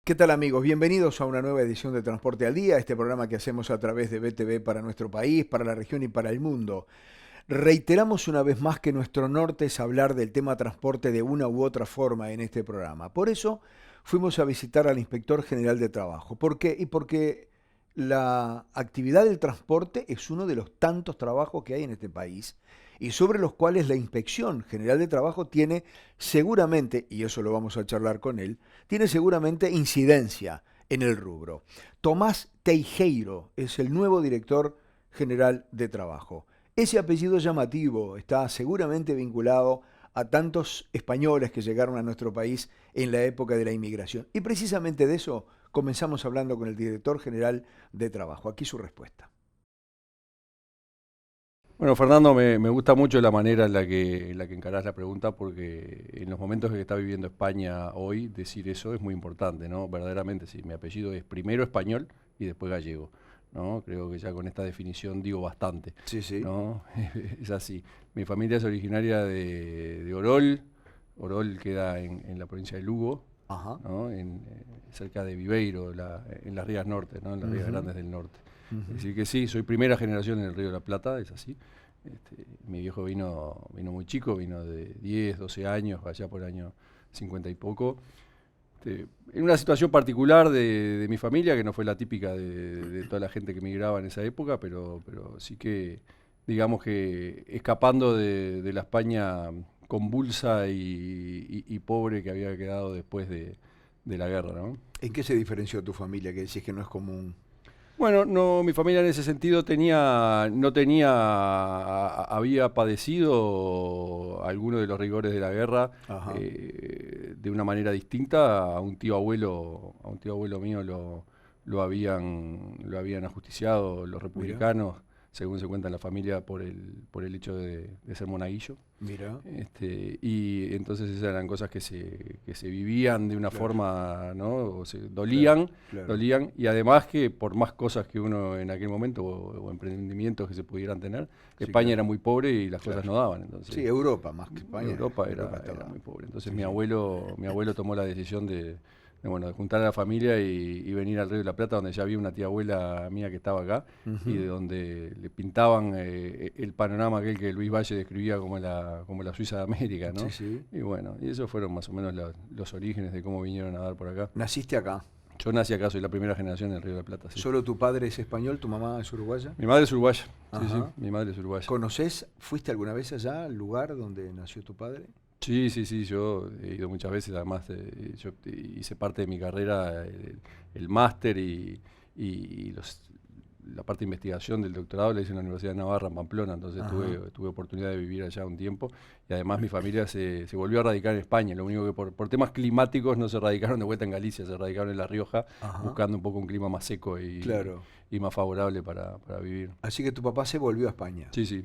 ¿Qué tal amigos? Bienvenidos a una nueva edición de Transporte al Día, este programa que hacemos a través de BTV para nuestro país, para la región y para el mundo. Reiteramos una vez más que nuestro norte es hablar del tema transporte de una u otra forma en este programa. Por eso fuimos a visitar al Inspector General de Trabajo. ¿Por qué? Y porque la actividad del transporte es uno de los tantos trabajos que hay en este país y sobre los cuales la Inspección General de Trabajo tiene seguramente, y eso lo vamos a charlar con él, tiene seguramente incidencia en el rubro. Tomás Teijeiro es el nuevo director general de trabajo. Ese apellido llamativo está seguramente vinculado a tantos españoles que llegaron a nuestro país en la época de la inmigración. Y precisamente de eso comenzamos hablando con el director general de trabajo. Aquí su respuesta. Bueno, Fernando, me gusta mucho la manera en la que encarás la pregunta, porque en los momentos que está viviendo España hoy, decir eso es muy importante, ¿no? Verdaderamente, sí, mi apellido es primero español y después gallego, ¿no? Creo que ya con esta definición digo bastante, Sí, sí. ¿no? Es así. Mi familia es originaria de Orol. Orol queda en la provincia de Lugo, Ajá. ¿no? Cerca de Viveiro, en las Rías Norte, ¿no? En las Rías Ujú, Grandes del Norte. Es ujú. decir que sí, soy primera generación en el Río de la Plata, es así. Mi viejo vino muy chico, vino de 10, 12 años, allá por el año 50 y poco. En una situación particular de mi familia, que no fue la típica de toda la gente que migraba en esa época, pero sí que, digamos que escapando de la España convulsa y pobre que había quedado después de la guerra, ¿no? ¿En qué se diferenció tu familia que decís que no es común? Bueno, no, mi familia en ese sentido no tenía, había padecido algunos de los rigores de la guerra Ajá. de una manera distinta. A un tío abuelo mío lo habían ajusticiado los Mira, republicanos, según se cuenta en la familia, por el hecho de ser monaguillo. mira. Y entonces esas eran cosas que se vivían de una Claro, forma, ¿no? O se claro, dolían, claro. dolían, y además que por más cosas que uno en aquel momento, o emprendimientos que se pudieran tener, Sí, España era claro, muy pobre y las cosas claro. no daban. Sí, Entonces, Europa más que España. Europa Europa era estaba. muy pobre. Entonces Sí, sí. mi abuelo tomó la decisión bueno, de juntar a la familia y venir al Río de la Plata, donde ya había una tía abuela mía que estaba acá, y de Ujú. donde le pintaban el panorama aquel que Luis Valle describía como la Suiza de América, Sí, ¿no? sí. Y bueno, y esos fueron más o menos los orígenes de cómo vinieron a dar por acá. Naciste acá. Yo nací acá, soy la primera generación en el Río de la Plata, sí. ¿Solo tu padre es español, tu mamá es uruguaya? Mi madre es uruguaya, sí, sí, Ajá. mi madre es uruguaya. ¿Fuiste alguna vez allá al lugar donde nació tu padre? Sí, sí, sí, yo he ido muchas veces, además yo hice parte de mi carrera el máster y la parte de investigación del doctorado la hice en la Universidad de Navarra, en Pamplona, entonces Ajá. tuve oportunidad de vivir allá un tiempo y además mi familia se volvió a radicar en España, lo único que por temas climáticos no se radicaron de vuelta en Galicia, se radicaron en La Rioja Ajá. buscando un poco un clima más seco Claro. y más favorable para vivir. Así que tu papá se volvió a España. Sí, sí,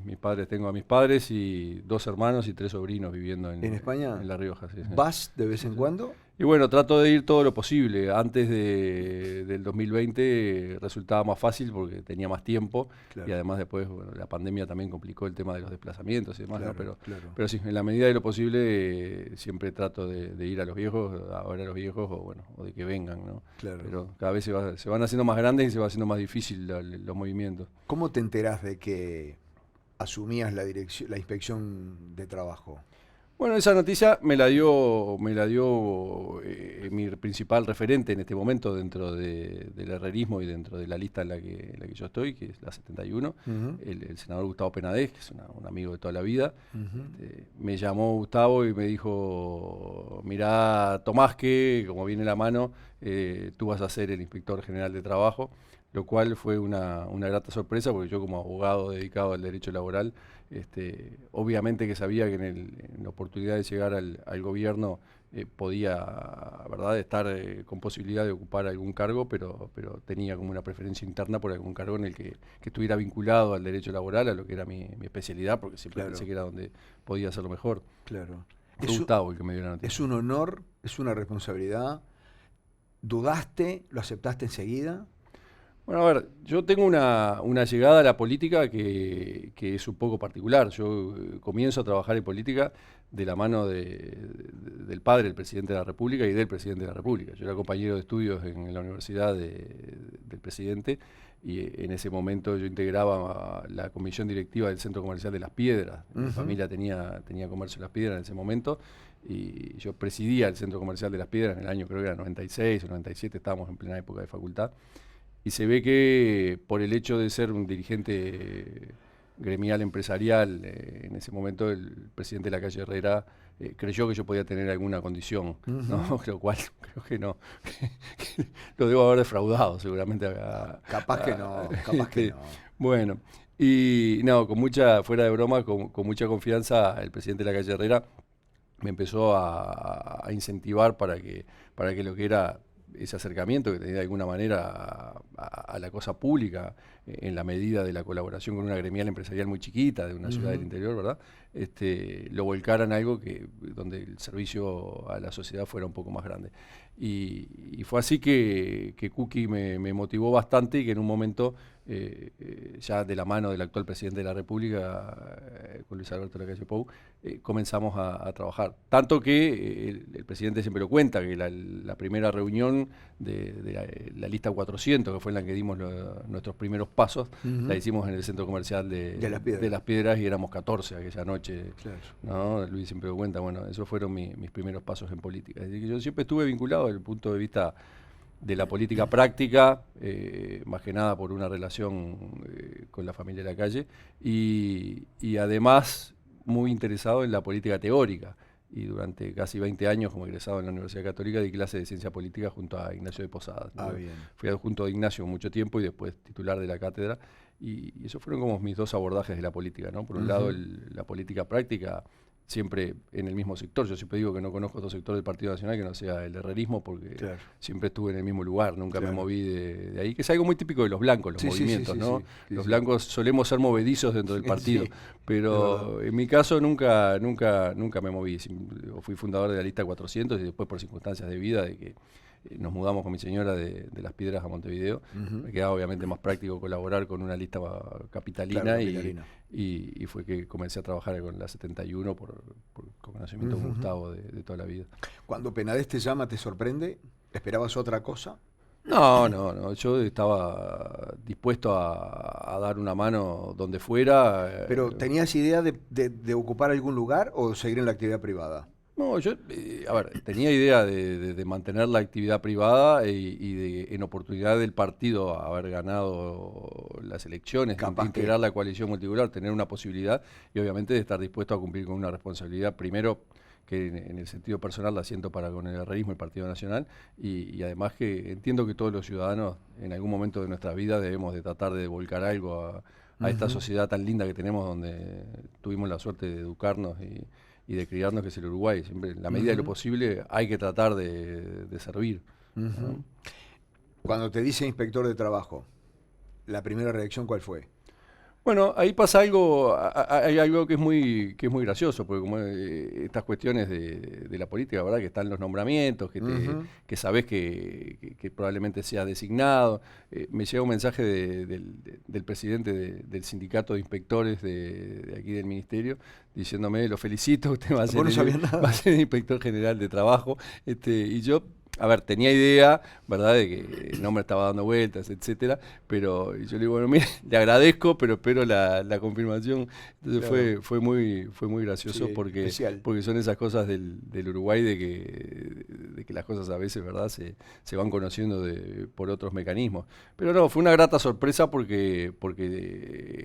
tengo a mis padres y dos hermanos y tres sobrinos viviendo ¿En España en La Rioja, sí, sí. vas de vez Sí, en sí. cuando? Y bueno, trato de ir todo lo posible. Antes del 2020 resultaba más fácil porque tenía más tiempo y Claro, además después bueno, la pandemia también complicó el tema de los desplazamientos y demás, ¿no? claro, claro. Pero sí, en la medida de lo posible siempre trato de ir a los viejos, a ver a los viejos o bueno, o de que vengan, ¿no? Claro. Pero cada vez se van haciendo más grandes y se va haciendo más difícil los movimientos. ¿Cómo te enterás de que asumías la inspección de trabajo? Bueno, esa noticia me la dio mi principal referente en este momento dentro del herrerismo y dentro de la lista en la que yo estoy, que es la 71, Ujú, el senador Gustavo Penadez, que es un amigo de toda la vida. ujú. Me llamó Gustavo y me dijo, mirá, Tomás, que como viene la mano, tú vas a ser el inspector general de trabajo, lo cual fue una grata sorpresa porque yo como abogado dedicado al derecho laboral, obviamente que sabía que en la oportunidad de llegar al gobierno podía, ¿verdad?, estar con posibilidad de ocupar algún cargo, pero tenía como una preferencia interna por algún cargo en el que estuviera vinculado al derecho laboral, a lo que era mi especialidad, porque siempre pensé Claro, que era donde podía hacerlo mejor. claro. Fue Es, u- Gustavo el que me dio la es noticia. un honor, es una responsabilidad. ¿Dudaste? ¿Lo aceptaste enseguida? Bueno, a ver, yo tengo una llegada a la política que es un poco particular. Yo comienzo a trabajar en política de la mano del padre del presidente de la República y del presidente de la República. Yo era compañero de estudios en la universidad del presidente y en ese momento yo integraba la comisión directiva del Centro Comercial de Las Piedras. Mi familia tenía comercio de Las Piedras en ese momento y yo presidía el Centro Comercial de Las Piedras en el año, creo que era 96 o 97, estábamos en plena época de facultad. Y se ve que por el hecho de ser un dirigente gremial empresarial, en ese momento el presidente de la calle Herrera creyó que yo podía tener alguna condición, ¿no? Lo cual creo que no, que lo debo haber defraudado seguramente. Capaz que no, capaz que no. Bueno, y no, fuera de broma, con mucha confianza, el presidente de la calle Herrera me empezó a incentivar para que lo que era ese acercamiento que tenía de alguna manera a la cosa pública, en la medida de la colaboración con una gremial empresarial muy chiquita de una ciudad del interior, ¿verdad? Lo volcara en algo donde el servicio a la sociedad fuera un poco más grande. Y fue así que Kuki me motivó bastante y que en un momento, ya de la mano del actual presidente de la República, con Luis Alberto Lacalle Pou, comenzamos a trabajar. Tanto que el presidente siempre lo cuenta, que la primera reunión de la lista 400, que fue en la que dimos nuestros primeros pasos, la hicimos en el Centro Comercial de Las Piedras y éramos 14 aquella noche. Claro. ¿No? Luis siempre lo cuenta, bueno, esos fueron mis primeros pasos en política. Así que yo siempre estuve vinculado desde el punto de vista de la política práctica, más que nada por una relación con la familia de la calle, y además muy interesado en la política teórica. Y durante casi 20 años, como egresado en la Universidad Católica, di clase de ciencia política junto a Ignacio de Posadas. Bien. Fui adjunto de Ignacio mucho tiempo y después titular de la cátedra. Y esos fueron como mis dos abordajes de la política, ¿no? Por un lado, la política práctica, siempre en el mismo sector. Yo siempre digo que no conozco otro sector del Partido Nacional que no sea el herrerismo, porque siempre estuve en el mismo lugar, nunca me moví de ahí, que es algo muy típico de los blancos, los movimientos, ¿no? Los blancos solemos ser movedizos dentro del partido, pero en mi caso nunca me moví. Fui fundador de la lista 400 y después por circunstancias de vida, de que nos mudamos con mi señora de Las Piedras a Montevideo. Me quedaba obviamente más práctico colaborar con una lista capitalina, y fue que comencé a trabajar con la 71 por conocimiento con Gustavo de toda la vida. Cuando Penades te llama, ¿te sorprende? ¿Esperabas otra cosa? No, yo estaba dispuesto a dar una mano donde fuera. ¿Pero tenías idea de ocupar algún lugar o seguir en la actividad privada? No, yo, tenía idea de mantener la actividad privada y de, en oportunidad del partido, haber ganado las elecciones, de integrar la coalición multipolar, tener una posibilidad y obviamente de estar dispuesto a cumplir con una responsabilidad, primero que en el sentido personal la siento para con el herrerismo, el Partido Nacional, y además que entiendo que todos los ciudadanos en algún momento de nuestra vida debemos de tratar de volcar algo a esta sociedad tan linda que tenemos, donde tuvimos la suerte de educarnos y de criarnos, que es el Uruguay. Siempre, en la medida de lo posible, hay que tratar de servir. ¿No? Cuando te dice inspector de trabajo, ¿la primera reacción cuál fue? Bueno, ahí pasa algo, hay algo que es muy gracioso, porque como estas cuestiones de la política, ¿verdad? Que están los nombramientos, que sabés que probablemente sea designado. Me llega un mensaje del presidente del sindicato de inspectores de aquí del ministerio, diciéndome: lo felicito, usted va a ser el inspector general de trabajo. Y yo, tenía idea, ¿verdad?, de que el nombre estaba dando vueltas, etcétera, pero yo le digo, bueno, mire, le agradezco, pero espero la confirmación. Entonces fue muy gracioso, porque son esas cosas del Uruguay, de que las cosas a veces, ¿verdad?, se van conociendo por otros mecanismos. Pero no, fue una grata sorpresa porque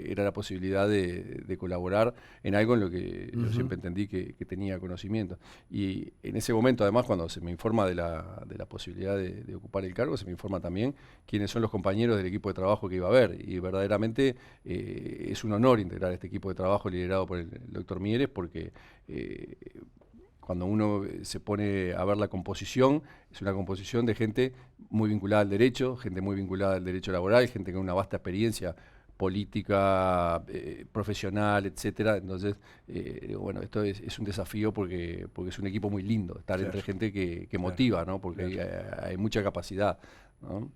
era la posibilidad de colaborar en algo en lo que yo siempre entendí que tenía conocimiento. Y en ese momento, además, cuando se me informa de la posibilidad de ocupar el cargo, se me informa también quiénes son los compañeros del equipo de trabajo que iba a haber, y verdaderamente es un honor integrar este equipo de trabajo liderado por el doctor Mieres, porque cuando uno se pone a ver la composición, es una composición de gente muy vinculada al derecho, gente muy vinculada al derecho laboral, gente con una vasta experiencia política, profesional, etcétera. Entonces, esto es un desafío porque es un equipo muy lindo, estar entre gente que motiva, ¿no? Porque hay mucha capacidad, ¿no?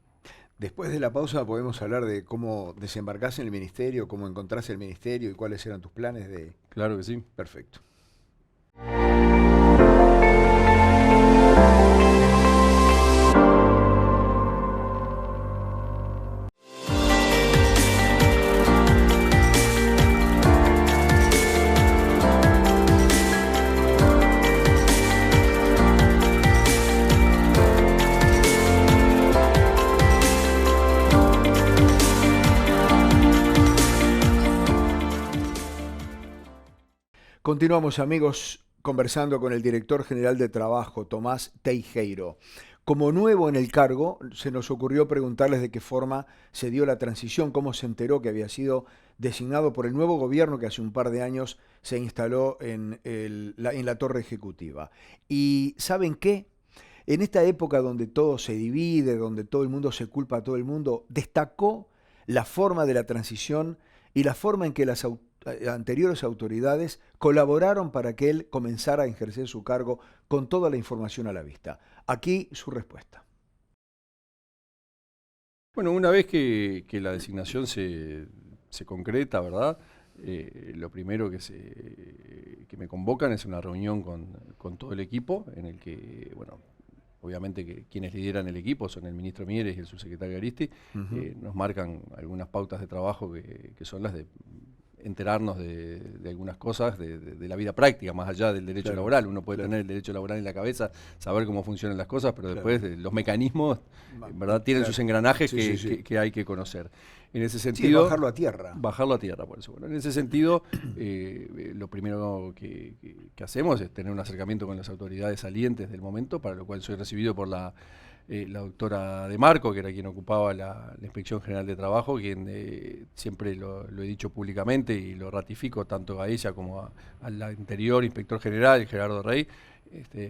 Después de la pausa podemos hablar de cómo desembarcás en el ministerio, cómo encontrás el ministerio y cuáles eran tus planes de... Claro que sí. Perfecto. Continuamos, amigos, conversando con el director general de Trabajo, Tomás Teijeiro. Como nuevo en el cargo, se nos ocurrió preguntarles de qué forma se dio la transición, cómo se enteró que había sido designado por el nuevo gobierno que hace un par de años se instaló en la torre ejecutiva. Y ¿saben qué? En esta época donde todo se divide, donde todo el mundo se culpa a todo el mundo, destacó la forma de la transición y la forma en que las anteriores autoridades colaboraron para que él comenzara a ejercer su cargo con toda la información a la vista. Aquí su respuesta. Bueno, una vez que la designación se concreta, ¿verdad? Lo primero que me convocan es una reunión con todo el equipo, en el que, bueno, obviamente que quienes lideran el equipo son el ministro Mieres y el subsecretario Aristi, nos marcan algunas pautas de trabajo que son las de enterarnos de algunas cosas de la vida práctica, más allá del derecho laboral. Uno puede tener el derecho laboral en la cabeza, saber cómo funcionan las cosas, pero después los mecanismos, ¿verdad? Tienen sus engranajes que hay que conocer. En ese sentido, bajarlo a tierra. Bajarlo a tierra, por eso. Bueno, en ese sentido, lo primero que hacemos es tener un acercamiento con las autoridades salientes del momento, para lo cual soy recibido por la doctora De Marco, que era quien ocupaba la Inspección General de Trabajo, quien siempre lo he dicho públicamente y lo ratifico tanto a ella como al anterior inspector general, Gerardo Rey.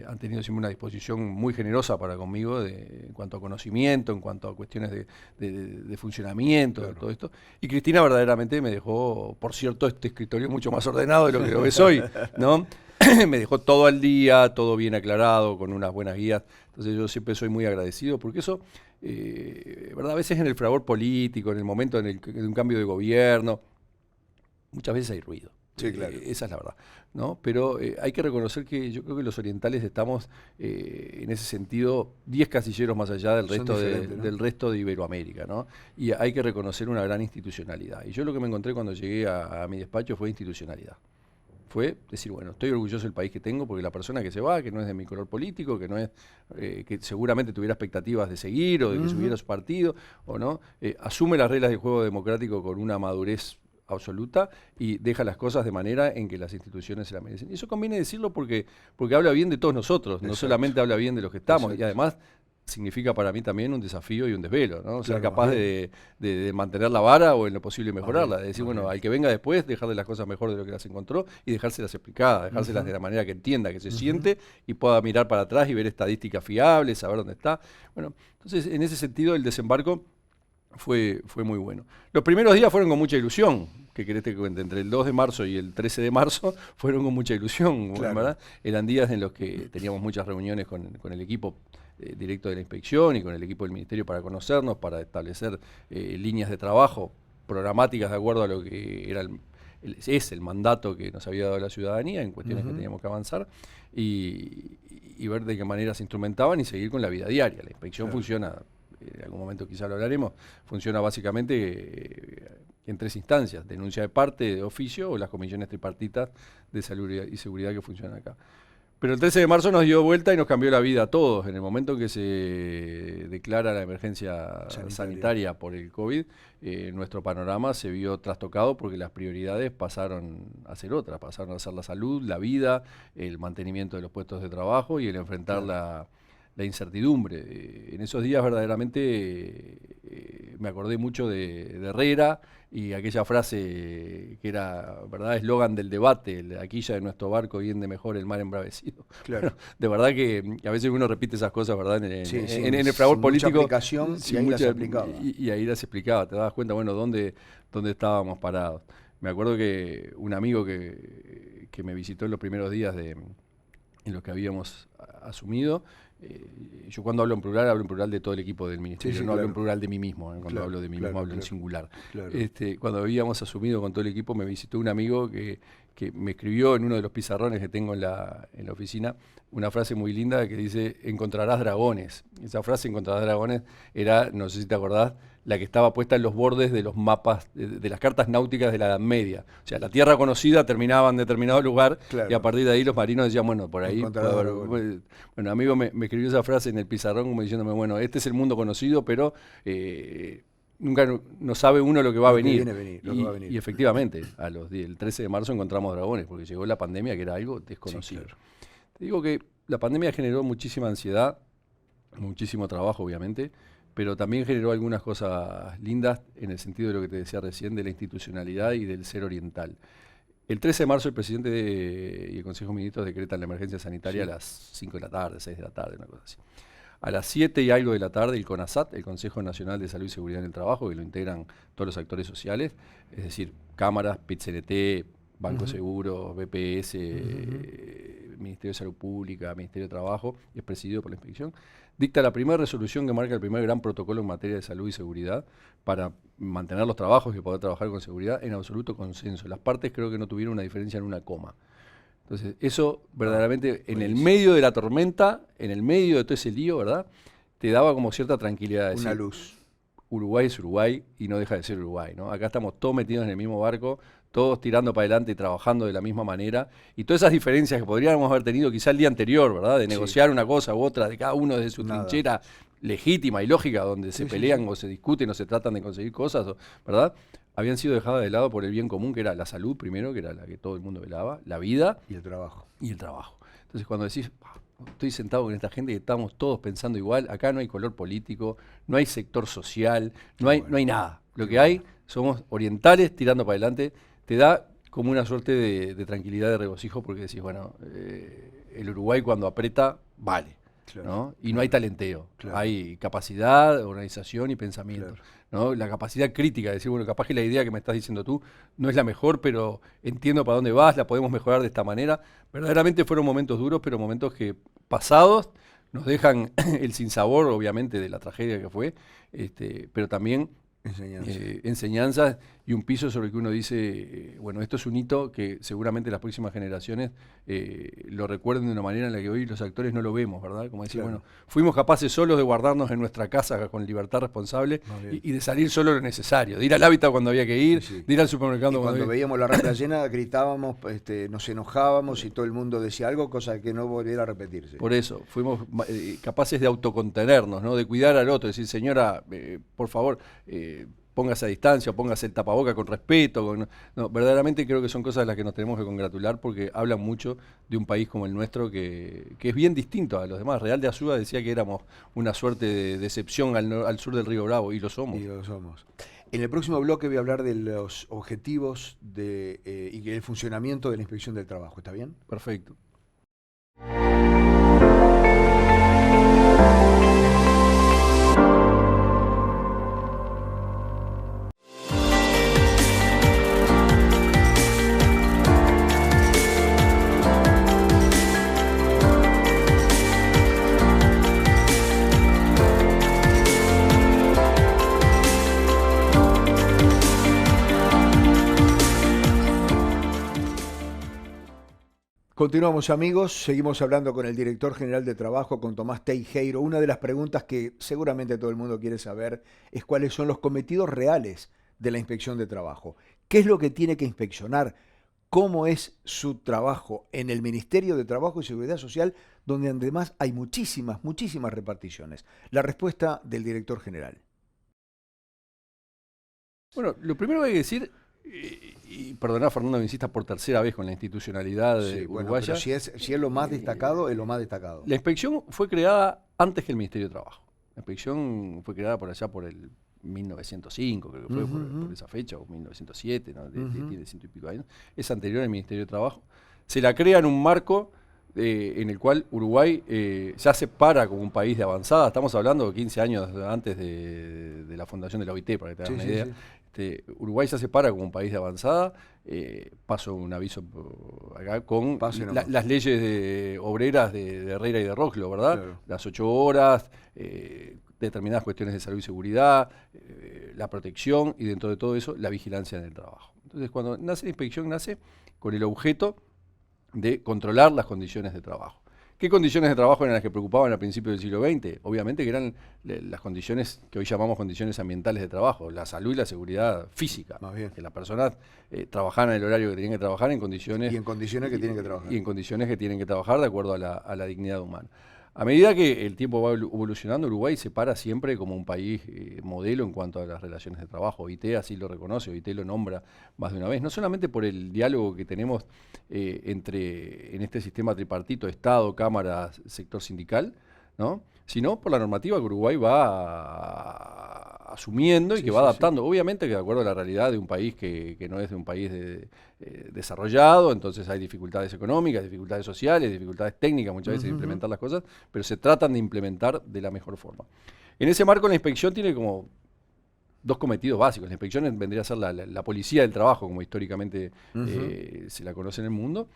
Han tenido siempre una disposición muy generosa para conmigo en cuanto a conocimiento, en cuanto a cuestiones de funcionamiento, de todo esto. Y Cristina verdaderamente me dejó, por cierto, este escritorio mucho más ordenado de lo que lo ves hoy, ¿no? Me dejó todo al día, todo bien aclarado, con unas buenas guías. Entonces yo siempre soy muy agradecido, porque eso, ¿verdad? A veces en el fragor político, en el momento de un cambio de gobierno, muchas veces hay ruido. Sí, claro. Esa es la verdad, ¿no? Pero hay que reconocer que yo creo que los orientales estamos, en ese sentido, 10 casilleros más allá del resto de Iberoamérica, ¿no? Y hay que reconocer una gran institucionalidad. Y yo lo que me encontré cuando llegué a mi despacho fue institucionalidad. Fue decir, bueno, estoy orgulloso del país que tengo, porque la persona que se va, que no es de mi color político, que no es, que seguramente tuviera expectativas de seguir o de que subiera su partido, o no, asume las reglas del juego democrático con una madurez absoluta y deja las cosas de manera en que las instituciones se la merecen. Y eso conviene decirlo porque habla bien de todos nosotros. Exacto. No solamente habla bien de los que estamos. Exacto. Y además significa para mí también un desafío y un desvelo, ¿no? Ser capaz de mantener la vara o en lo posible mejorarla, de decir, bueno, al que venga después, dejarle las cosas mejor de lo que las encontró y dejárselas explicadas, dejárselas de la manera que entienda, que se siente y pueda mirar para atrás y ver estadísticas fiables, saber dónde está. Bueno, entonces en ese sentido el desembarco fue muy bueno. Los primeros días fueron con mucha ilusión, que querés que cuente, entre el 2 de marzo y el 13 de marzo fueron con mucha ilusión, claro. ¿Verdad? Eran días en los que teníamos muchas reuniones con el equipo directo de la inspección y con el equipo del ministerio para conocernos, para establecer líneas de trabajo programáticas de acuerdo a lo que era es el mandato que nos había dado la ciudadanía en cuestiones que teníamos que avanzar y ver de qué manera se instrumentaban y seguir con la vida diaria. La inspección funciona, en algún momento quizá lo hablaremos, funciona básicamente en 3 instancias: denuncia de parte, de oficio, o las comisiones tripartitas de salud y seguridad que funcionan acá. Pero el 13 de marzo nos dio vuelta y nos cambió la vida a todos. En el momento que se declara la emergencia sanitaria por el COVID, nuestro panorama se vio trastocado porque las prioridades pasaron a ser otras, pasaron a ser la salud, la vida, el mantenimiento de los puestos de trabajo y el enfrentar la incertidumbre. En esos días verdaderamente me acordé mucho de Herrera y aquella frase que era, ¿verdad?, eslogan del debate: la quilla de nuestro barco hiende mejor el mar embravecido. Claro. Bueno, de verdad que a veces uno repite esas cosas, ¿verdad?, en el fragor político. Mucha aplicación, y ahí las explicaba. Y ahí las explicaba, te dabas cuenta, bueno, dónde estábamos parados. Me acuerdo que un amigo que me visitó en los primeros días en los que habíamos asumido, yo cuando hablo en plural de todo el equipo del ministerio, Sí, no claro. hablo en plural de mí mismo, cuando Claro, hablo de mí claro, mismo hablo en claro. singular. Claro. Cuando habíamos asumido con todo el equipo, me visitó un amigo que me escribió en uno de los pizarrones que tengo en la oficina una frase muy linda que dice: encontrarás dragones. Esa frase, encontrarás dragones, era, no sé si te acordás, la que estaba puesta en los bordes de los mapas, de las cartas náuticas de la Edad Media. O sea, la tierra conocida terminaba en determinado lugar, Claro. y a partir de ahí los marinos decían, bueno, por ahí Encontrarás puede haber... dragones. Bueno, amigo me escribió esa frase en el pizarrón como diciéndome, bueno, este es el mundo conocido, pero nunca no sabe uno lo que va a Lo que venir. viene a venir, lo que va a venir. Y efectivamente, el 13 de marzo encontramos dragones, porque llegó la pandemia, que era algo desconocido. Sí, claro. Te digo que la pandemia generó muchísima ansiedad, muchísimo trabajo, obviamente, pero también generó algunas cosas lindas en el sentido de lo que te decía recién, de la institucionalidad y del ser oriental. El 13 de marzo el presidente y el Consejo de Ministros decretan la emergencia sanitaria, sí, a las 5 de la tarde, 6 de la tarde, una cosa así. A las 7 y algo de la tarde el CONASAT, el Consejo Nacional de Salud y Seguridad en el Trabajo, que lo integran todos los actores sociales, es decir, cámaras, PIT-CNT, Banco Seguro, BPS, Ministerio de Salud Pública, Ministerio de Trabajo, y es presidido por la inspección, dicta la primera resolución que marca el primer gran protocolo en materia de salud y seguridad para mantener los trabajos y poder trabajar con seguridad en absoluto consenso. Las partes creo que no tuvieron una diferencia en una coma. Entonces, eso verdaderamente, en el medio de la tormenta, en el medio de todo ese lío, ¿verdad?, te daba como cierta tranquilidad. De decir, una luz. Uruguay es Uruguay y no deja de ser Uruguay, ¿no? Acá estamos todos metidos en el mismo barco, todos tirando para adelante y trabajando de la misma manera. Y todas esas diferencias que podríamos haber tenido quizá el día anterior, ¿verdad?, de negociar una cosa u otra, de cada uno desde su trinchera legítima y lógica, donde se pelean o se discuten o se tratan de conseguir cosas, ¿verdad?, habían sido dejadas de lado por el bien común, que era la salud primero, que era la que todo el mundo velaba, la vida y el trabajo. Entonces, cuando decís, estoy sentado con esta gente y estamos todos pensando igual, acá no hay color político, no hay sector social, no hay nada. Lo que hay somos orientales tirando para adelante. Te da como una suerte de tranquilidad, de regocijo, porque decís, bueno, el Uruguay cuando aprieta, vale. Claro, ¿no? Y no hay talenteo, hay capacidad, organización y pensamiento. ¿No? La capacidad crítica de decir, bueno, capaz que la idea que me estás diciendo tú no es la mejor, pero entiendo para dónde vas, la podemos mejorar de esta manera. Verdaderamente fueron momentos duros, pero momentos que pasados nos dejan el sinsabor, obviamente, de la tragedia que fue, pero también enseñanzas y un piso sobre el que uno dice, bueno, esto es un hito que seguramente las próximas generaciones lo recuerden de una manera en la que hoy los actores no lo vemos, ¿verdad? Como decir, bueno, fuimos capaces solos de guardarnos en nuestra casa con libertad responsable y de salir solo lo necesario, de ir al hábitat cuando había que ir, de ir al supermercado cuando veíamos la rampa llena, gritábamos, nos enojábamos y todo el mundo decía algo, cosa que no volviera a repetirse. Por eso, fuimos capaces de autocontenernos, ¿no?, de cuidar al otro, decir, señora, por favor, póngase a distancia, póngase el tapaboca con respeto. No, verdaderamente creo que son cosas de las que nos tenemos que congratular, porque hablan mucho de un país como el nuestro que es bien distinto a los demás. Real de Azúa decía que éramos una suerte de decepción al sur del Río Bravo, y lo somos. Y lo somos. En el próximo bloque voy a hablar de los objetivos y el funcionamiento de la Inspección del Trabajo. ¿Está bien? Perfecto. Continuamos, amigos, seguimos hablando con el director general de Trabajo, con Tomás Teijeiro. Una de las preguntas que seguramente todo el mundo quiere saber es cuáles son los cometidos reales de la Inspección de Trabajo. ¿Qué es lo que tiene que inspeccionar? ¿Cómo es su trabajo en el Ministerio de Trabajo y Seguridad Social, donde además hay muchísimas reparticiones? La respuesta del director general. Bueno, lo primero que hay que decir, y perdoná, Fernando, me insista por tercera vez con la institucionalidad uruguaya. Bueno, pero si es lo más destacado, es lo más destacado. La inspección fue creada antes que el Ministerio de Trabajo. La inspección fue creada por allá por el 1905, creo que fue, por esa fecha, o 1907, ¿no? Tiene 100 y pico años. Es anterior al Ministerio de Trabajo. Se la crea en un marco en el cual Uruguay ya se para como un país de avanzada. Estamos hablando de 15 años antes de la fundación de la OIT, para que te hagas una idea. Uruguay ya se para como un país de avanzada. Paso un aviso acá con las leyes obreras de Herrera y de Roclo, ¿verdad? Claro. Las 8 horas, determinadas cuestiones de salud y seguridad, la protección y dentro de todo eso la vigilancia en el trabajo. Entonces cuando nace la inspección nace con el objeto de controlar las condiciones de trabajo. ¿Qué condiciones de trabajo eran las que preocupaban al principio del siglo XX? Obviamente que eran las condiciones que hoy llamamos condiciones ambientales de trabajo, la salud y la seguridad física. Más bien. Que las personas trabajaran en el horario que tenían que trabajar en condiciones... Y en condiciones que tienen que trabajar. Y en condiciones que tienen que trabajar de acuerdo a la dignidad humana. A medida que el tiempo va evolucionando, Uruguay se para siempre como un país modelo en cuanto a las relaciones de trabajo. OIT así lo reconoce, OIT lo nombra más de una vez, no solamente por el diálogo que tenemos en este sistema tripartito, Estado, Cámara, sector sindical, ¿no? Sino por la normativa que Uruguay va asumiendo y que va adaptando. Obviamente que de acuerdo a la realidad de un país que no es de un país desarrollado, entonces hay dificultades económicas, dificultades sociales, dificultades técnicas muchas veces de implementar las cosas, pero se tratan de implementar de la mejor forma. En ese marco la inspección tiene como dos cometidos básicos. La inspección vendría a ser la policía del trabajo, como históricamente se la conoce en el mundo,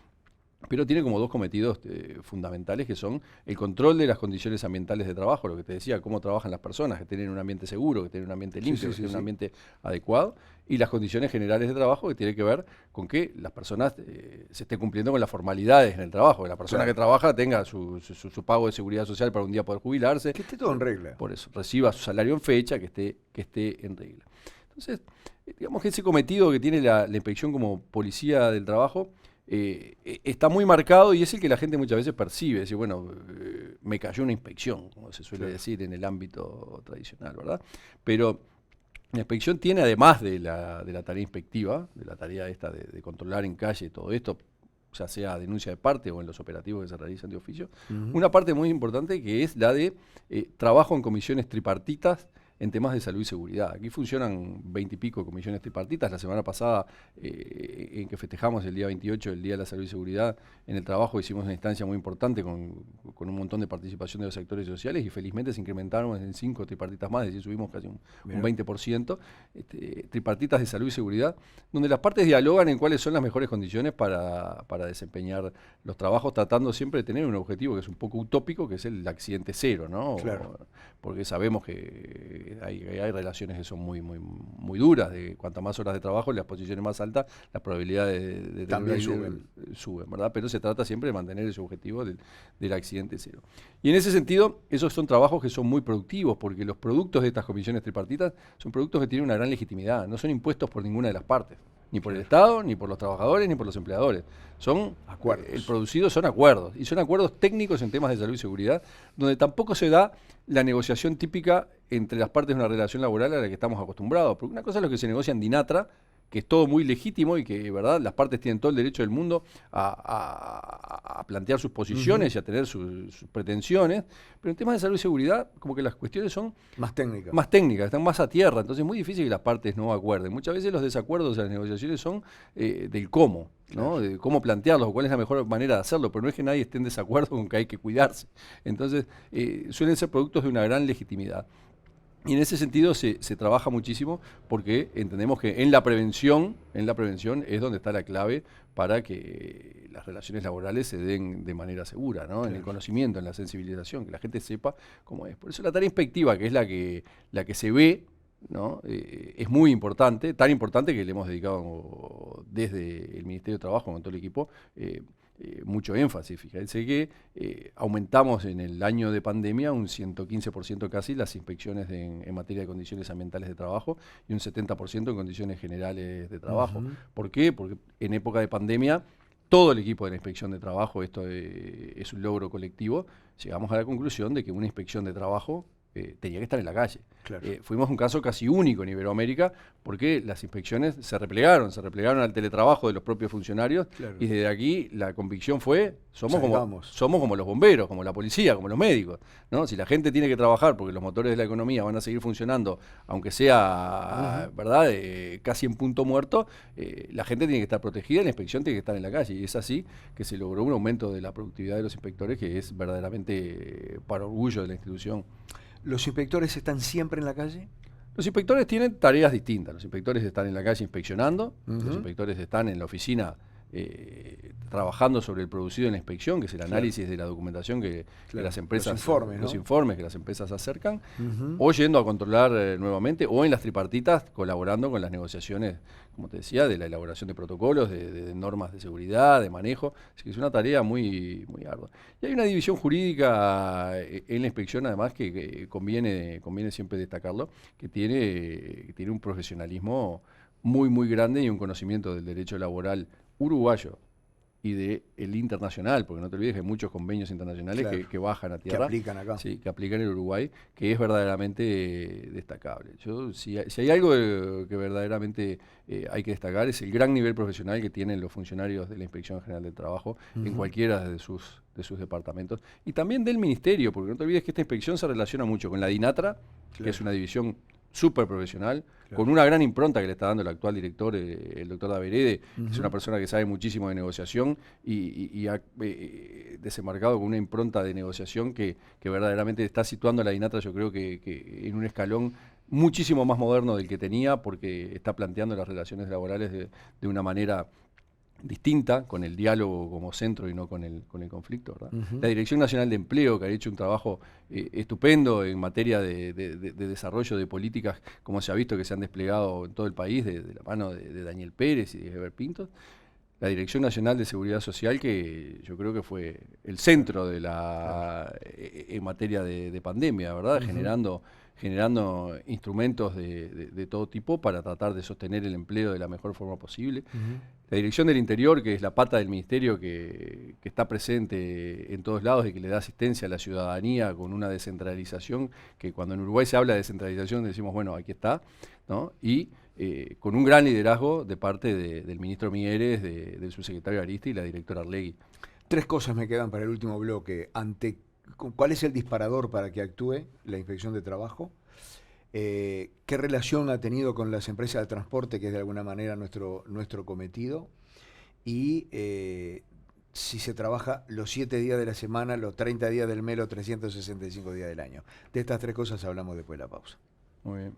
pero tiene como dos cometidos fundamentales que son el control de las condiciones ambientales de trabajo, lo que te decía, cómo trabajan las personas, que tienen un ambiente seguro, que tienen un ambiente limpio, que tienen un ambiente adecuado, y las condiciones generales de trabajo que tiene que ver con que las personas se estén cumpliendo con las formalidades en el trabajo, que la persona que trabaja tenga su pago de seguridad social para un día poder jubilarse. Que esté todo en regla. Por eso, reciba su salario en fecha, que esté en regla. Entonces, digamos que ese cometido que tiene la inspección como policía del trabajo está muy marcado y es el que la gente muchas veces percibe, decir, bueno, me cayó una inspección, como se suele decir en el ámbito tradicional, ¿verdad? Pero la inspección tiene, además de la tarea inspectiva, de la tarea esta de controlar en calle todo esto, ya sea denuncia de parte o en los operativos que se realizan de oficio, una parte muy importante que es la de trabajo en comisiones tripartitas en temas de salud y seguridad. Aquí funcionan 20 y pico comisiones tripartitas. La semana pasada, en que festejamos el día 28, el Día de la Salud y Seguridad en el trabajo, hicimos una instancia muy importante con un montón de participación de los sectores sociales y felizmente se incrementaron en 5 tripartitas más, es decir, subimos casi un 20%, tripartitas de salud y seguridad, donde las partes dialogan en cuáles son las mejores condiciones para desempeñar los trabajos, tratando siempre de tener un objetivo que es un poco utópico, que es el accidente cero, ¿no? Claro. Porque sabemos que hay relaciones que son muy duras, de cuantas más horas de trabajo, las posiciones más altas, las probabilidades de también suben, ¿verdad? Pero se trata siempre de mantener ese objetivo del accidente cero. Y en ese sentido, esos son trabajos que son muy productivos, porque los productos de estas comisiones tripartitas son productos que tienen una gran legitimidad, no son impuestos por ninguna de las partes, ni por el Estado, ni por los trabajadores, ni por los empleadores. Son acuerdos. El producido son acuerdos, y son acuerdos técnicos en temas de salud y seguridad, donde tampoco se da la negociación típica entre las partes de una relación laboral a la que estamos acostumbrados. Porque una cosa es lo que se negocia en Dinatra, que es todo muy legítimo y que, ¿verdad?, las partes tienen todo el derecho del mundo a plantear sus posiciones y a tener sus pretensiones, pero en temas de salud y seguridad, como que las cuestiones son más técnicas, están más a tierra, entonces es muy difícil que las partes no acuerden. Muchas veces los desacuerdos en las negociaciones son del cómo, ¿no? De cómo plantearlos o cuál es la mejor manera de hacerlo, pero no es que nadie esté en desacuerdo con que hay que cuidarse. Entonces, suelen ser productos de una gran legitimidad. Y en ese sentido se trabaja muchísimo porque entendemos que en la prevención es donde está la clave para que las relaciones laborales se den de manera segura, ¿no? Claro. En el conocimiento, en la sensibilización, que la gente sepa cómo es. Por eso la tarea inspectiva, que es la que se ve, ¿no? Es muy importante, tan importante que le hemos dedicado desde el Ministerio de Trabajo con todo el equipo mucho énfasis. Fíjense que aumentamos en el año de pandemia un 115% casi las inspecciones en materia de condiciones ambientales de trabajo y un 70% en condiciones generales de trabajo. ¿Por qué? Porque en época de pandemia todo el equipo de la inspección de trabajo, esto es un logro colectivo, llegamos a la conclusión de que una inspección de trabajo tenía que estar en la calle. Claro. Fuimos un caso casi único en Iberoamérica porque las inspecciones se replegaron al teletrabajo de los propios funcionarios, claro. Y desde aquí la convicción fue, somos como los bomberos, como la policía, como los médicos, ¿no? Si la gente tiene que trabajar porque los motores de la economía van a seguir funcionando, aunque sea, ¿verdad?, casi en punto muerto, la gente tiene que estar protegida y la inspección tiene que estar en la calle. Y es así que se logró un aumento de la productividad de los inspectores que es verdaderamente para orgullo de la institución. ¿Los inspectores están siempre en la calle? Los inspectores tienen tareas distintas. Los inspectores están en la calle inspeccionando, los Ujú. inspectores están en la oficina trabajando sobre el producido en la inspección, que es el análisis de la documentación que Claro. las empresas, Los informes, ¿no? los informes que las empresas acercan, Ujú. o yendo a controlar nuevamente, o en las tripartitas colaborando con las negociaciones, como te decía, de la elaboración de protocolos, de normas de seguridad, de manejo. Así que es una tarea muy, muy ardua. Y hay una división jurídica en la inspección, además, que conviene siempre destacarlo, que tiene un profesionalismo muy, muy grande y un conocimiento del derecho laboral uruguayo y del internacional, porque no te olvides que hay muchos convenios internacionales Claro. que bajan a Que tierra, aplican acá. sí, que aplican en Uruguay, que es verdaderamente destacable. Si hay algo que verdaderamente hay que destacar es el gran nivel profesional que tienen los funcionarios de la Inspección General del Trabajo en Ujú. cualquiera de sus departamentos, y también del Ministerio, porque no te olvides que esta inspección se relaciona mucho con la DINATRA, que Claro. es una división súper profesional, Claro. con una gran impronta que le está dando el actual director, el doctor Daverede, que es una Ujú. persona que sabe muchísimo de negociación y ha desembarcado con una impronta de negociación que verdaderamente está situando a la DINATRA, yo creo que en un escalón muchísimo más moderno del que tenía, porque está planteando las relaciones laborales de una manera distinta, con el diálogo como centro y no con el conflicto, ¿verdad? Ujú. La Dirección Nacional de Empleo, que ha hecho un trabajo estupendo en materia de desarrollo de políticas, como se ha visto que se han desplegado en todo el país, de la mano de Daniel Pérez y de Heber Pinto. La Dirección Nacional de Seguridad Social, que yo creo que fue el centro de en materia de pandemia, ¿verdad? Ujú. Generando instrumentos de todo tipo para tratar de sostener el empleo de la mejor forma posible. Ujú. La Dirección del Interior, que es la pata del ministerio que está presente en todos lados y que le da asistencia a la ciudadanía con una descentralización, que cuando en Uruguay se habla de descentralización decimos, bueno, aquí está, ¿no? Y con un gran liderazgo de parte del ministro Mieres, del subsecretario Aristi y la directora Arlegui. Tres cosas me quedan para el último bloque. ¿Cuál es el disparador para que actúe la Inspección de Trabajo? ¿Qué relación ha tenido con las empresas de transporte, que es de alguna manera nuestro cometido? Y si se trabaja los 7 días de la semana, los 30 días del mes, los 365 días del año. De estas tres cosas hablamos después de la pausa. Muy bien.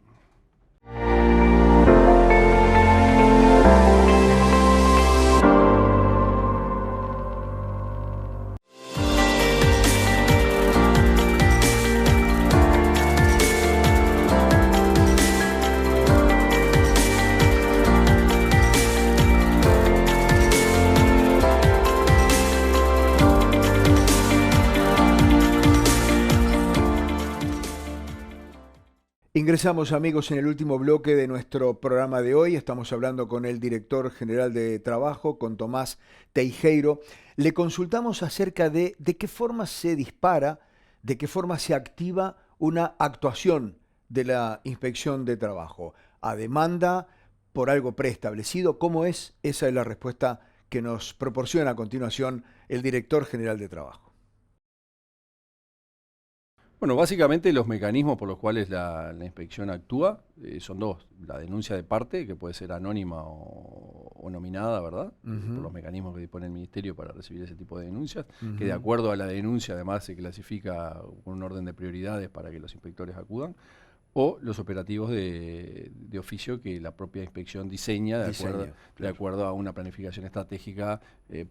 Ingresamos, amigos, en el último bloque de nuestro programa de hoy. Estamos hablando con el director general de Trabajo, con Tomás Teijeiro. Le consultamos acerca de qué forma se dispara, de qué forma se activa una actuación de la Inspección de Trabajo. ¿A demanda, por algo preestablecido? ¿Cómo es? Esa es la respuesta que nos proporciona a continuación el director general de Trabajo. Bueno, básicamente los mecanismos por los cuales la inspección actúa son dos. La denuncia de parte, que puede ser anónima o nominada, ¿verdad? Por los mecanismos que dispone el Ministerio para recibir ese tipo de denuncias, que de acuerdo a la denuncia además se clasifica con un orden de prioridades para que los inspectores acudan, o los operativos de oficio que la propia inspección diseña de Claro. acuerdo a una planificación estratégica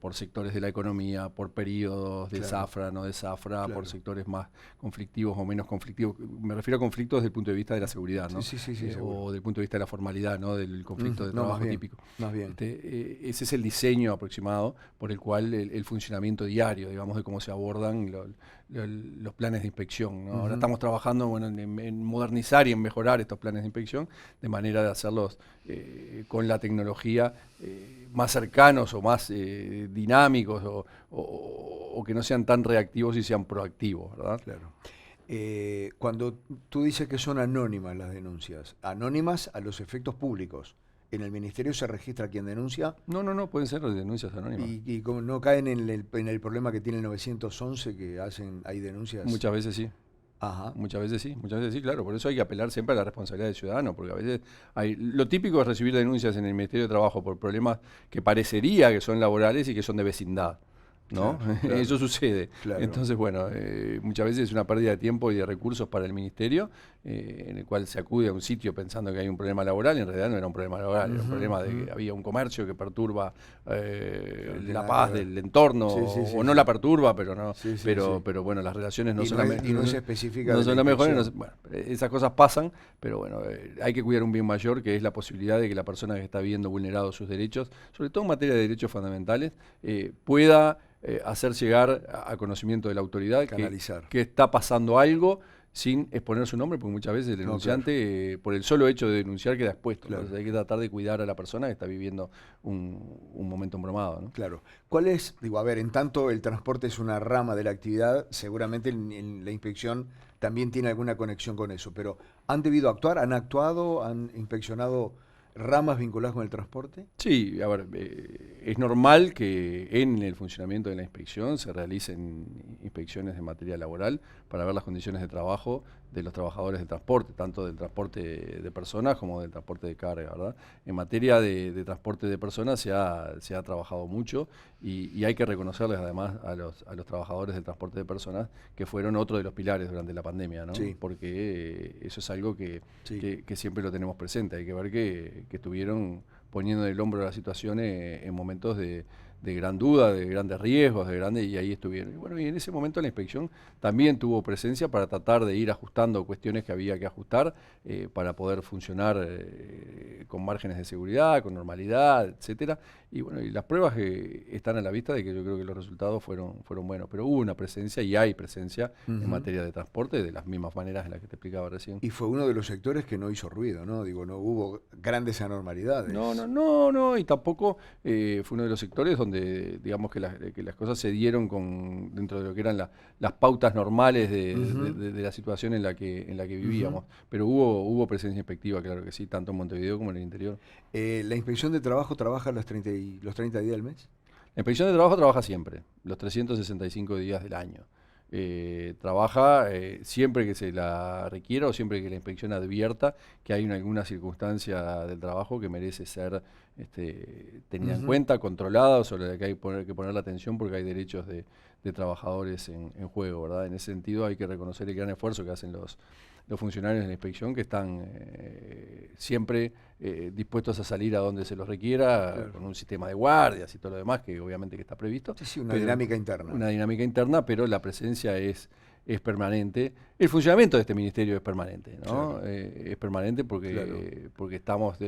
por sectores de la economía, por periodos de Claro. zafra, no de zafra, Claro. por sectores más conflictivos o menos conflictivos. Me refiero a conflictos desde el punto de vista de la seguridad, ¿no? Sí, seguro. O desde el punto de vista de la formalidad, ¿no? Del conflicto de No, trabajo más bien, típico. más bien. Ese es el diseño aproximado por el cual el funcionamiento diario, digamos, de cómo se abordan los planes de inspección, ¿no? Ahora estamos trabajando en modernizar y en mejorar estos planes de inspección de manera de hacerlos con la tecnología más cercanos o más dinámicos o que no sean tan reactivos y sean proactivos, ¿verdad? Claro. Cuando tú dices que son anónimas las denuncias, anónimas a los efectos públicos, ¿en el ministerio se registra quien denuncia? No, pueden ser denuncias anónimas. Y como no caen en el problema que tiene el 911, que hay denuncias. Muchas veces sí. Ajá. Muchas veces sí, claro. Por eso hay que apelar siempre a la responsabilidad del ciudadano, porque a veces lo típico es recibir denuncias en el Ministerio de Trabajo por problemas que parecería que son laborales y que son de vecindad, ¿no? Claro, claro. Eso sucede. Claro. Entonces, bueno, muchas veces es una pérdida de tiempo y de recursos para el ministerio, en el cual se acude a un sitio pensando que hay un problema laboral, y en realidad no era un problema laboral, era un problema de que había un comercio que perturba la paz del entorno, o no la perturba, pero no, pero bueno, las relaciones no son específicas, no son las mejores. Bueno, esas cosas pasan, pero bueno, hay que cuidar un bien mayor, que es la posibilidad de que la persona que está viendo vulnerados sus derechos, sobre todo en materia de derechos fundamentales, pueda hacer llegar a conocimiento de la autoridad que está pasando algo sin exponer su nombre, porque muchas veces el denunciante, por el solo hecho de denunciar, queda expuesto. Claro. Entonces hay que tratar de cuidar a la persona que está viviendo un momento embromado, ¿no? Claro. ¿Cuál es, digo, a ver, en tanto el transporte es una rama de la actividad, seguramente en la inspección también tiene alguna conexión con eso, pero ¿han debido actuar? ¿Han actuado? ¿Han inspeccionado ramas vinculadas con el transporte? Sí, a ver, es normal que en el funcionamiento de la inspección se realicen inspecciones de materia laboral para ver las condiciones de trabajo de los trabajadores del transporte, tanto del transporte de personas como del transporte de carga, ¿verdad? En materia de transporte de personas se ha trabajado mucho y hay que reconocerles además a los trabajadores del transporte de personas que fueron otro de los pilares durante la pandemia, ¿no? Sí. Porque eso es algo que siempre lo tenemos presente. Hay que ver que estuvieron poniendo en el hombro la situación en momentos de gran duda, de grandes riesgos, y ahí estuvieron. Y bueno, y en ese momento la inspección también tuvo presencia para tratar de ir ajustando cuestiones que había que ajustar para poder funcionar con márgenes de seguridad, con normalidad, etcétera. Y bueno, y las pruebas están a la vista de que yo creo que los resultados fueron buenos, pero hubo una presencia y hay presencia en materia de transporte de las mismas maneras en las que te explicaba recién. Y fue uno de los sectores que no hizo ruido, ¿no? Digo, no hubo grandes anormalidades. No, y tampoco fue uno de los sectores donde digamos que las cosas se dieron dentro de lo que eran las pautas normales de la situación en la que vivíamos. Pero hubo presencia inspectiva, claro que sí, tanto en Montevideo como en el interior. ¿La inspección de trabajo trabaja los 30 días del mes? La inspección de trabajo trabaja siempre, los 365 días del año. Trabaja siempre que se la requiera o siempre que la inspección advierta que hay alguna circunstancia del trabajo que merece ser tenida en cuenta, controlada, sobre la que hay que poner la atención porque hay derechos de trabajadores en juego, ¿verdad? En ese sentido hay que reconocer el gran esfuerzo que hacen los funcionarios de la inspección, que están siempre dispuestos a salir a donde se los requiera, con un sistema de guardias y todo lo demás, que obviamente que está previsto. Sí, una dinámica interna. Una dinámica interna, pero la presencia es permanente. El funcionamiento de este ministerio es permanente, ¿no? Claro. Es permanente porque estamos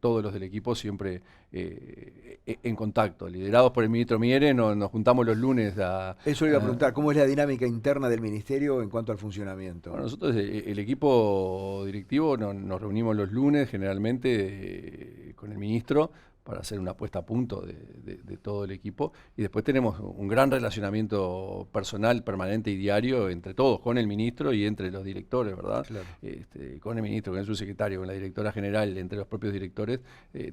todos los del equipo siempre en contacto, liderados por el ministro Miere, nos juntamos los lunes a... Eso le iba a preguntar, ¿cómo es la dinámica interna del ministerio en cuanto al funcionamiento? Bueno, nosotros, el equipo directivo, nos reunimos los lunes generalmente con el ministro para hacer una puesta a punto de todo el equipo, y después tenemos un gran relacionamiento personal, permanente y diario entre todos, con el ministro y entre los directores, ¿verdad? Claro. Con el ministro, con el subsecretario, con la directora general, entre los propios directores,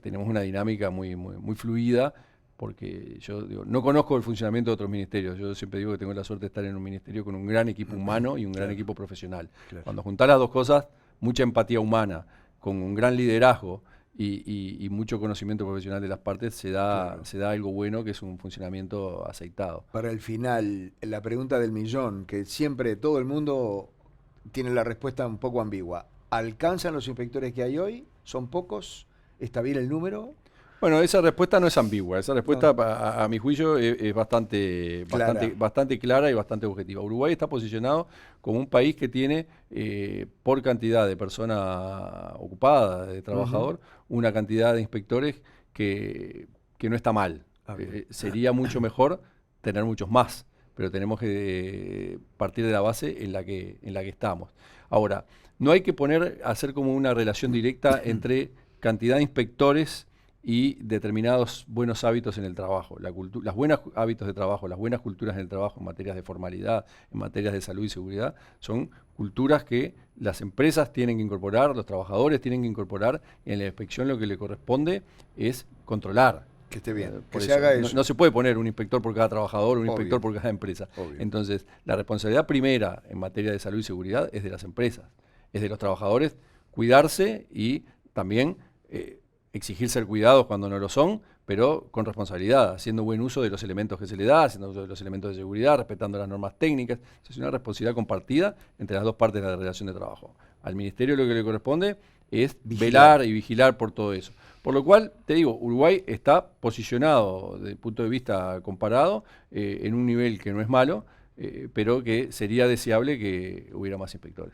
tenemos una dinámica muy fluida, porque yo digo, no conozco el funcionamiento de otros ministerios. Yo siempre digo que tengo la suerte de estar en un ministerio con un gran equipo humano y un gran equipo profesional. Claro. Cuando juntás las dos cosas, mucha empatía humana, con un gran liderazgo y mucho conocimiento profesional de las partes, se da algo bueno, que es un funcionamiento aceitado. Para el final, la pregunta del millón, que siempre todo el mundo tiene la respuesta un poco ambigua. ¿Alcanzan los inspectores que hay hoy? ¿Son pocos? ¿Está bien el número? Bueno, esa respuesta no es ambigua, esa respuesta a mi juicio es bastante clara y bastante objetiva. Uruguay está posicionado como un país que tiene, por cantidad de persona ocupada, de trabajador, una cantidad de inspectores que no está mal. Sería mucho mejor tener muchos más, pero tenemos que partir de la base en la que estamos. Ahora, no hay que hacer como una relación directa entre cantidad de inspectores y determinados buenos hábitos en el trabajo. Los buenos hábitos de trabajo, las buenas culturas en el trabajo en materias de formalidad, en materias de salud y seguridad, son culturas que las empresas tienen que incorporar, los trabajadores tienen que incorporar, y en la inspección lo que le corresponde es controlar. Que esté bien, que se haga eso. No se puede poner un inspector por cada trabajador, un inspector por cada empresa. Obvio. Entonces, la responsabilidad primera en materia de salud y seguridad es de las empresas, es de los trabajadores cuidarse y también exigir ser cuidados cuando no lo son, pero con responsabilidad, haciendo buen uso de los elementos que se le da, haciendo uso de los elementos de seguridad, respetando las normas técnicas. Es una responsabilidad compartida entre las dos partes de la relación de trabajo. Al Ministerio lo que le corresponde es velar y vigilar por todo eso. Por lo cual, te digo, Uruguay está posicionado desde el punto de vista comparado en un nivel que no es malo, pero que sería deseable que hubiera más inspectores.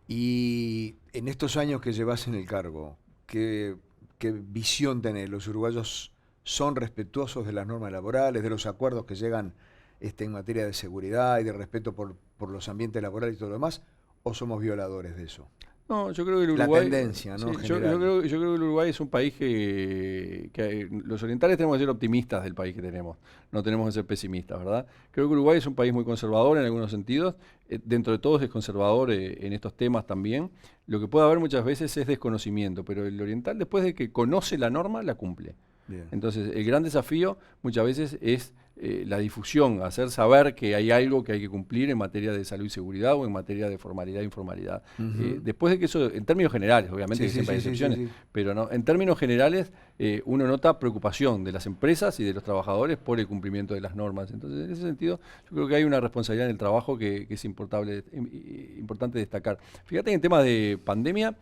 Y en estos años que llevas en el cargo, ¿qué visión tenés? ¿Los uruguayos son respetuosos de las normas laborales, de los acuerdos que llegan en materia de seguridad y de respeto por los ambientes laborales y todo lo demás? ¿O somos violadores de eso? No, yo creo que el Uruguay... La tendencia, ¿no? Sí, yo creo que el Uruguay es un país que los orientales tenemos que ser optimistas del país que tenemos, no tenemos que ser pesimistas, ¿verdad? Creo que Uruguay es un país muy conservador en algunos sentidos, dentro de todos es conservador en estos temas también. Lo que puede haber muchas veces es desconocimiento, pero el oriental, después de que conoce la norma, la cumple. Bien. Entonces, el gran desafío muchas veces es la difusión, hacer saber que hay algo que hay que cumplir en materia de salud y seguridad o en materia de formalidad e informalidad. Después de que eso, en términos generales, obviamente que siempre hay excepciones, pero no, en términos generales uno nota preocupación de las empresas y de los trabajadores por el cumplimiento de las normas. Entonces, en ese sentido, yo creo que hay una responsabilidad en el trabajo que es importante destacar. Fíjate que en temas de pandemia,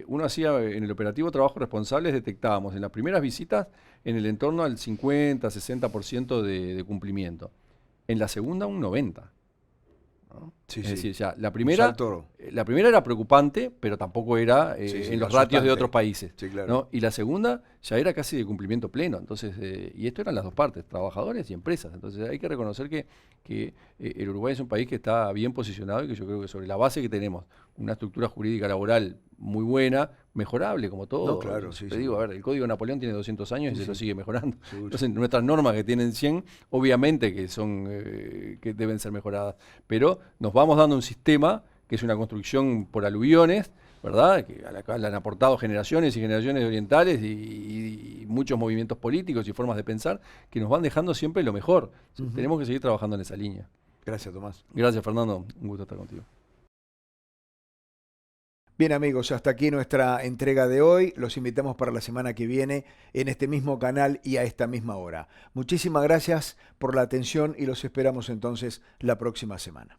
uno hacía en el operativo trabajo responsables, detectábamos en las primeras visitas en el entorno al 50-60% de cumplimiento. En la segunda un 90%. ¿No? Es decir, ya, la primera era preocupante, pero tampoco era en los ratios de otros países. Sí, claro. ¿No? Y la segunda ya era casi de cumplimiento pleno. Entonces, y esto eran las dos partes, trabajadores y empresas. Entonces hay que reconocer que el Uruguay es un país que está bien posicionado y que yo creo que sobre la base que tenemos, una estructura jurídica laboral muy buena, mejorable como todo. No, claro, te digo, a ver, el Código de Napoleón tiene 200 años y se lo sigue mejorando. Seguro. Entonces, nuestras normas que tienen 100, obviamente que son que deben ser mejoradas, pero nos vamos dando un sistema que es una construcción por aluviones, ¿verdad? Que a la cual han aportado generaciones y generaciones de orientales y muchos movimientos políticos y formas de pensar que nos van dejando siempre lo mejor. Tenemos que seguir trabajando en esa línea. Gracias, Tomás. Gracias, Fernando. Un gusto estar contigo. Bien, amigos, hasta aquí nuestra entrega de hoy. Los invitamos para la semana que viene en este mismo canal y a esta misma hora. Muchísimas gracias por la atención y los esperamos entonces la próxima semana.